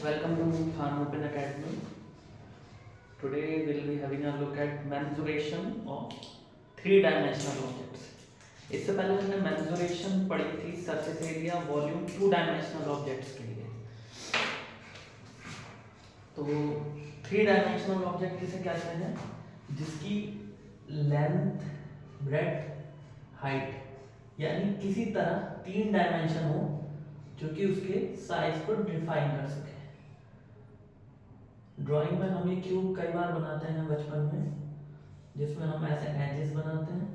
Welcome to Khan Open Academy. Today we'll be having a look at mensuration of three-dimensional objects. इससे पहले हमने mensuration पढ़ी थी surface area, volume, two-dimensional objects के लिए. तो three-dimensional object किसे कहते हैं? जिसकी length, breadth, height यानी किसी तरह तीन डायमेंशन हो जो कि उसके साइज को डिफाइन कर सके. ड्राइंग में हम ये क्यूब कई बार बनाते हैं बचपन में, जिसमें हम ऐसे एजेस बनाते हैं.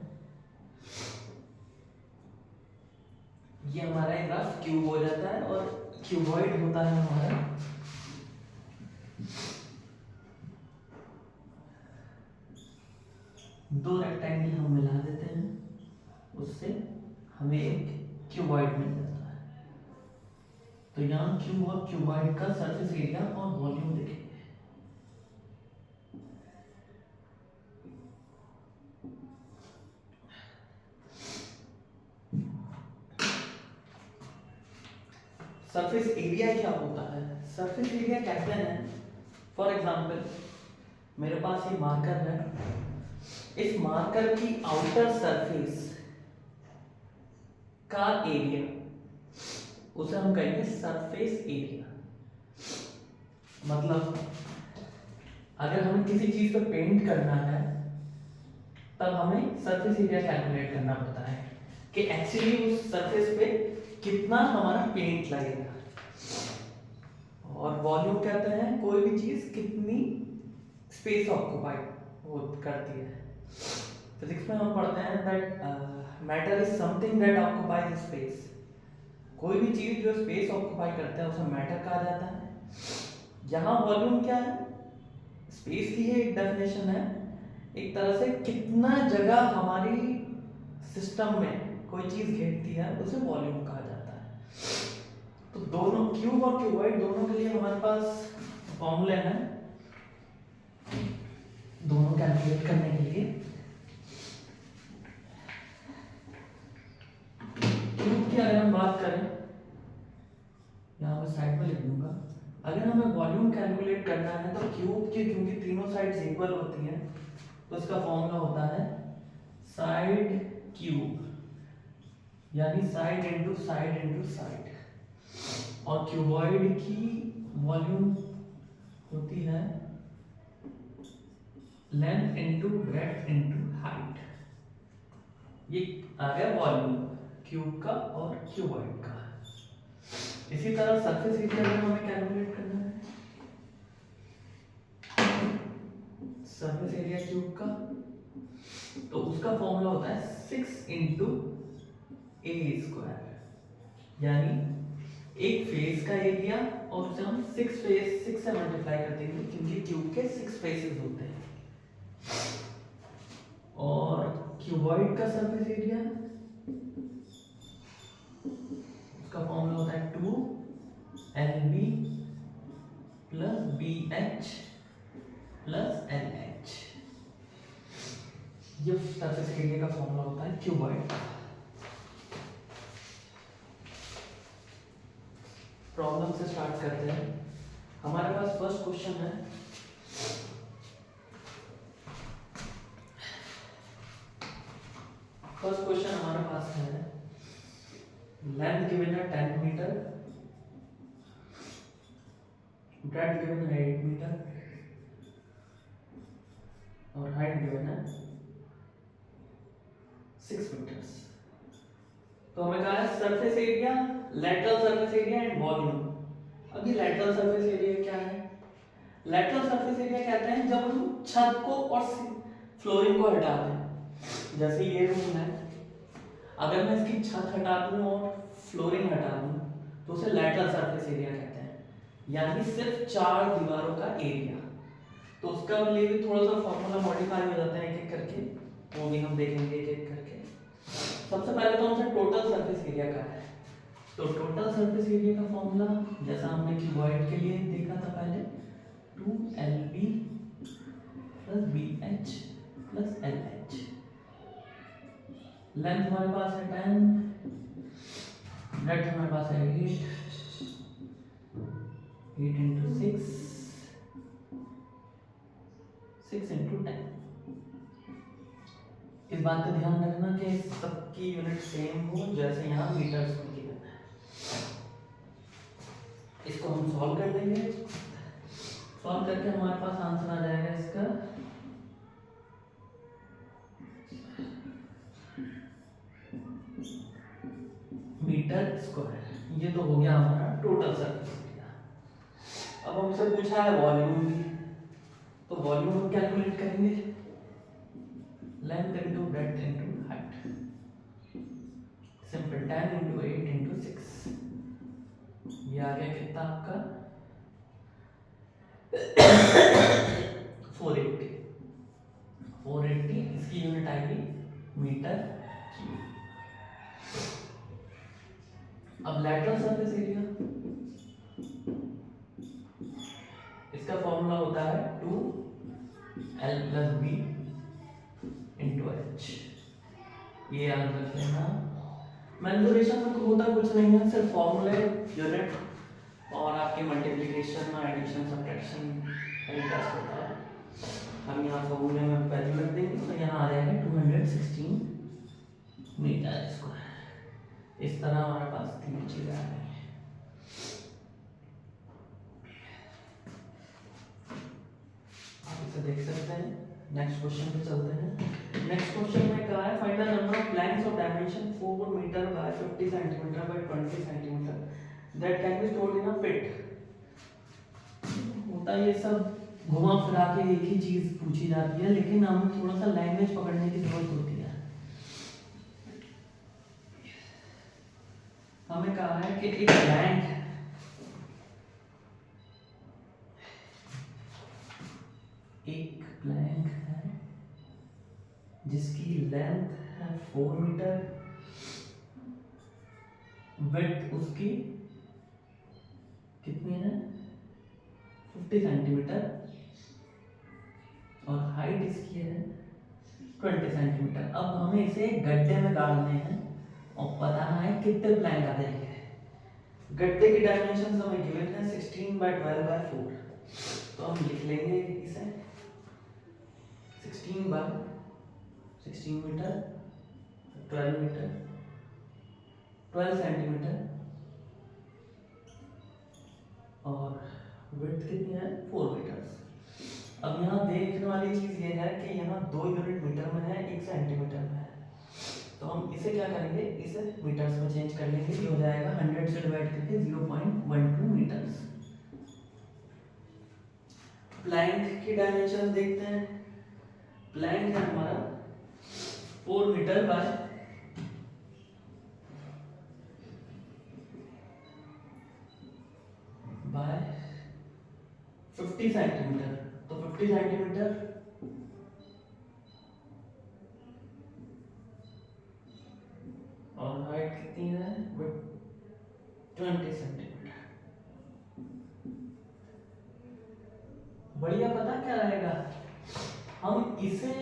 ये हमारा एक ग्राफ क्यूब हो जाता है और क्यूबॉइड होता है हमारा. दो रेक्टेंगल हम मिला देते हैं, उससे हमें एक क्यूबॉइड मिल जाता है. तो यहाँ क्यूब और क्यूबॉइड का सरफेस एरिया और वॉल्यूम देखेंगे. सरफेस एरिया क्या होता है? सरफेस एरिया कहते हैं, फॉर एग्जाम्पल मेरे पास ये मार्कर है. इस मार्कर की आउटर सरफेस का एरिया उसे हम कहेंगे सरफेस एरिया. मतलब अगर हमें किसी चीज पे पेंट करना है तब हमें सरफेस एरिया कैलकुलेट करना पड़ता है कि एक्चुअली उस सरफेस पे कितना हमारा पेंट लगेगा. और वॉल्यूम कहते हैं कोई भी चीज कितनी स्पेस ऑक्युपाई करती है. फिजिक्स में हम पढ़ते हैं that matter is something that occupies space. कोई भी चीज जो स्पेस ऑक्युपाई करता है उसे मैटर कहा जाता है. यहाँ वॉल्यूम क्या है? स्पेस की ही एक डेफिनेशन है. एक तरह से कितना जगह हमारी सिस्टम में कोई चीज घेरती है उसे वॉल्यूम कहा जाता है. तो दोनों क्यूब और क्यूबॉइड दोनों के लिए हमारे पास फॉर्मूले हैं दोनों कैलकुलेट करने के लिए. क्यूब की अगर हम बात करें, यहाँ पे साइड में लिख दूंगा. अगर हमें वॉल्यूम कैलकुलेट करना है तो क्यूब की क्योंकि तीनों साइड्स इक्वल होती हैं तो इसका फॉर्मूला होता है साइड क्यूब, यानी side into side into side. और क्यूबॉइड की वॉल्यूम होती है length into breadth into height. ये आ गया वॉल्यूम क्यूब का और क्यूबॉइड का. इसी तरह सरफेस एरिया हमें कैलकुलेट करना है. सरफेस एरिया क्यूब का तो उसका फॉर्मूला होता है 6 इंटू ए स्क्वायर, यानी एक फेस का एरिया और उसे हम 6 से मल्टीप्लाई कर देंगे क्योंकि क्यूब के 6 फेसेस होते हैं. और क्यूबॉइड का सरफेस एरिया उसका फॉर्मूला होता है 2LB plus BH plus LH. ये सरफेस एरिया का फॉर्मूला होता है क्यूबॉइड. प्रॉब्लम से स्टार्ट करते हैं. हमारे पास फर्स्ट क्वेश्चन है. फर्स्ट क्वेश्चन हमारे पास है लेंथ गिवन है 10 मीटर, ब्रेड्थ गिवन है 8 मीटर और हाइट गिवन है 6 मीटर्स. तो हमें कहा है surface area, lateral surface area and volume. अभी लैटरल सरफेस एरिया क्या है? लैटरल सरफेस एरिया कहते हैं जब हम छत को और फ्लोरिंग को हटा दें. जैसे ये रूम है, अगर मैं इसकी छत हटा दूं और फ्लोरिंग हटा दूं तो उसे लैटरल सरफेस एरिया कहते हैं, यानी सिर्फ 4 दीवारों का एरिया. तो उसका लिए भी थोड़ा सा फॉर्मूला मॉडिफाई हो जाता है एक एक करके, वो भी हम देखेंगे एक एक करके. सबसे पहले तो हमसे टोटल सरफेस एरिया का है. तो टोटल सरफेस एरिया का फॉर्मूला जैसा हमने क्यूबॉइड के लिए देखा था पहले, 2LB plus BH plus LH. Length हमारे पास है 10, ब्रेड्थ हमारे पास है 8, 8 इंटू 6, 6 इंटू 10। इस बात का ध्यान रखना कि सबकी यूनिट सेम हो, जैसे यहाँ मीटर्स में गिवन है। इसको हम सॉल्व कर देंगे। सॉल्व करके हमारे पास आंसर आ जाएगा इसका मीटर स्क्वायर। ये तो हो गया हमारा टोटल सरफेस एरिया। अब हमसे पूछा है वॉल्यूम भी, तो वॉल्यूम हम कैलकुलेट करेंगे, length into breadth into height. Simple 10 into 8 into 6, ये आ गया कितना आपका 480। 480 इसकी यूनिट आएगी मीटर क्यूब। अब लैटरल सरफेस एरिया, इसका फॉर्मूला होता है 2l + b × h। ये याद रख लेना। मेंसुरेशन में होता कुछ नहीं है, सिर्फ फॉर्मूले, यूनिट और आपके मल्टीप्लिकेशन और एडिशन सब्ट्रैक्शन का टेस्ट होता है। हम यहाँ फॉर्मूले में वैल्यू रख देंगे, तो यहाँ आ जाएगा 216 मीटर स्क्वायर। इस तरह हमारे पास तीन चीजें आ रही हैं। आप इसे देख सकते हैं। नेक्स्ट क्वेश्चन पे चलते हैं। नेक्स्ट क्वेश्चन में कहा है find the number of planks of dimension 4 metre by 50 centimetre by 20 centimetre that can be stored in a pit. होता ये सब घुमा फिरा के एक ही चीज पूछी जाती है, लेकिन हमें थोड़ा सा लैंग्वेज पकड़ने की जरूरत होती है। हमें कहा है कि एक प्लैंक है, एक प्लैंक है जिसकी लेंथ है 4 मीटर, विड्थ उसकी कितनी है 50 सेंटीमीटर, और हाइट इसकी है 20 सेंटीमीटर। अब हमें इसे गड्ढे में गाड़ने हैं और बताना है कितने प्लैंक आ जाएंगे। गड्ढे की डायमेंशन हमें गिवन है 16 बाय 12 बाय 4, तो हम लिख लेंगे इसे 16 बाय 16 मीटर, 12 मीटर, 12 सेंटीमीटर, और विड्थ कितनी है 4 मीटर। अब यहाँ देखने वाली चीज ये है कि यहाँ 2 यूनिट मीटर में है, 1 सेंटीमीटर में है, तो हम इसे क्या करेंगे, इसे मीटर्स में चेंज कर लेंगे। ये हो जाएगा 100 से डिवाइड करके 0.12 मीटर्स। प्लैंक की डायमेंशन देखते हैं। प्लैंक है हमारा 4 मीटर बाय 50 सेंटीमीटर, तो 50 सेंटीमीटर और हाइट कितनी है 20 सेंटीमीटर। बढ़िया, पता क्या रहेगा, हम इसे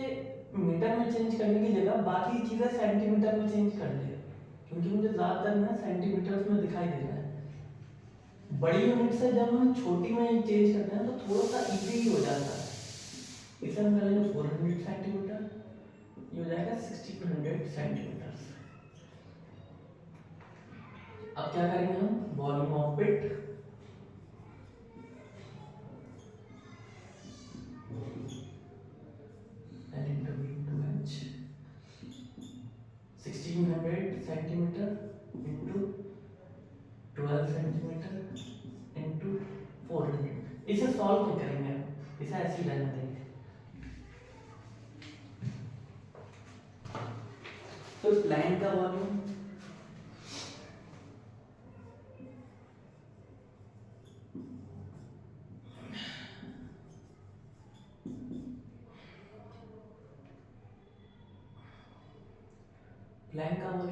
मीटर में चेंज करने की जगह बाकी चीजें सेंटीमीटर में चेंज कर देंगे, क्योंकि मुझे ज्यादातर ना सेंटीमीटर्स में दिखाई दे रहा है। बड़ी यूनिट से जब हम छोटी में चेंज करते हैं तो थोड़ा सा इजी हो जाता है। इसे हम कर लेंगे 400 सेंटीमीटर, ये हो जाएगा 1600 सेंटीमीटर। अब क्या करेंगे हम, volume of pit, L into V into H, 1600 centimetre into 12 centimetre into 400। इसे सॉल्व नहीं करेंगे, इसे ऐसे ही रहने देंगे। तो प्लैंक का वॉल्यूम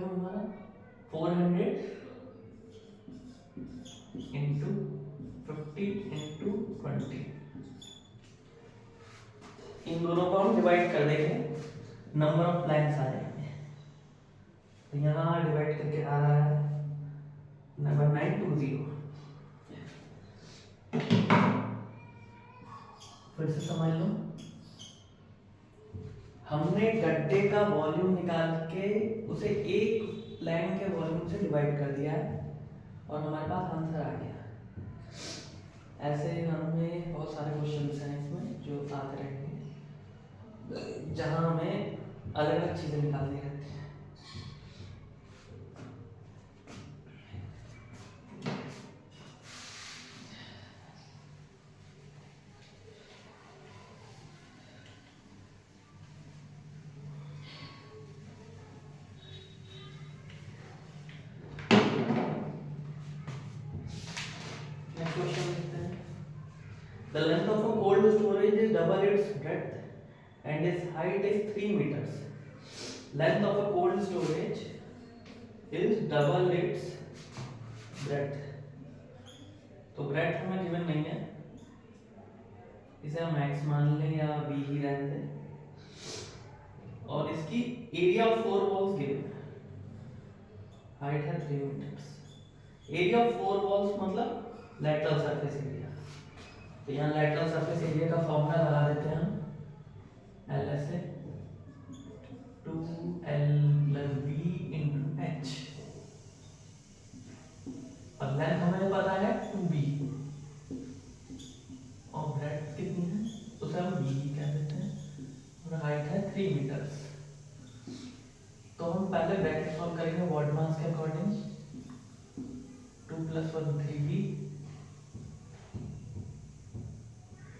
हमारा 400 इंटू 50 इंटू 20। इन दोनों को हम डिवाइड कर देंगे, नंबर ऑफ प्लैंक्स आ जाएंगे। तो यहाँ डिवाइड करके आ रहा है नंबर 920। फिर से समझ लो, हमने गड्ढे का वॉल्यूम निकाल के उसे एक लाइन के वॉल्यूम से डिवाइड कर दिया है और हमारे पास आंसर आ गया। ऐसे हमें बहुत सारे क्वेश्चन हैं इसमें जो आते रहेंगे, जहां हमें अलग अलग चीजें निकालनी रहती हैं। नेक्स्ट क्वेश्चन देखते हैं। The length of a cold storage is double its breadth and its height is 3 meters. Length of a cold storage is double its breadth. तो breadth हमें given नहीं है, इसे हम x मान लें या b ही रहने दें, और इसकी area of 4 walls given, height है 3 मीटर्स। एरिया ऑफ 4 वॉल्स मतलब लैटरल सरफेस एरिया। तो यहाँ लैटरल सरफेस एरिया का फॉर्मूला लगा देते हैं हम, L S A 2l + b × h, और लेंथ हमें पता है 2b और ब्रेड्थ कितनी है उसे हम b ही कह देते हैं, और हाइट है 3 मीटर्स। तो हम पहले ब्रैकेट सॉल्व करेंगे वॉट मास के अकॉर्डिंग, 2 + 1 3b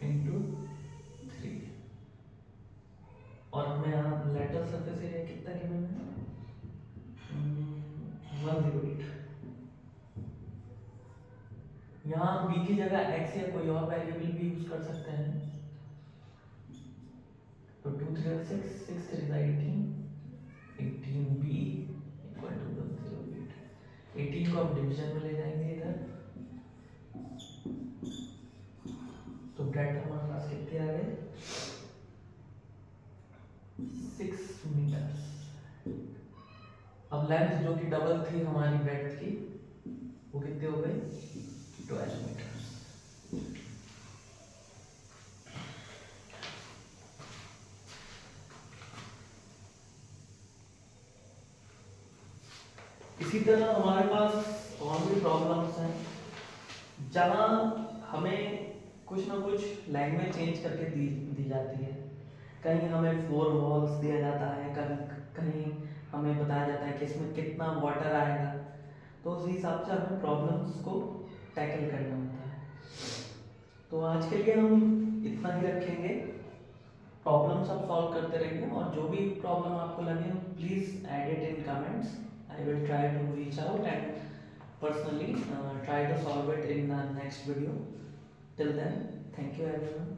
× 3, और हमें यहाँ लैटरल सरफेस एरिया कितना गिवन है, 108। यहाँ b की जगह x या कोई और वेरिएबल भी यूज कर सकते हैं। तो 2 3 6 6 3 18, 18b = 108। 18 को हम डिवीजन में ले जाएंगे इधर, तो ब्रेड्थ हमारे पास कितने आ गए, 6 मीटर्स। अब लेंथ जो कि डबल थी हमारी ब्रेड्थ की, वो कितने हो गए, 12 मीटर। इसी तरह हमारे पास और भी प्रॉब्लम्स हैं, जहां हमें कुछ ना कुछ लैंग्वेज चेंज करके दी जाती है। कहीं हमें 4 वॉल्स दिया जाता है, कहीं हमें बताया जाता है कि इसमें कितना वाटर आएगा, तो उस हिसाब से हमें प्रॉब्लम्स को टैकल करना होता है। तो आज के लिए हम इतना ही रखेंगे, प्रॉब्लम्स आप सॉल्व करते रहेंगे, और जो भी प्रॉब्लम आपको लगे please add it in comments. I will try to reach out and personally try to solve it in the next video. Till then, thank you everyone.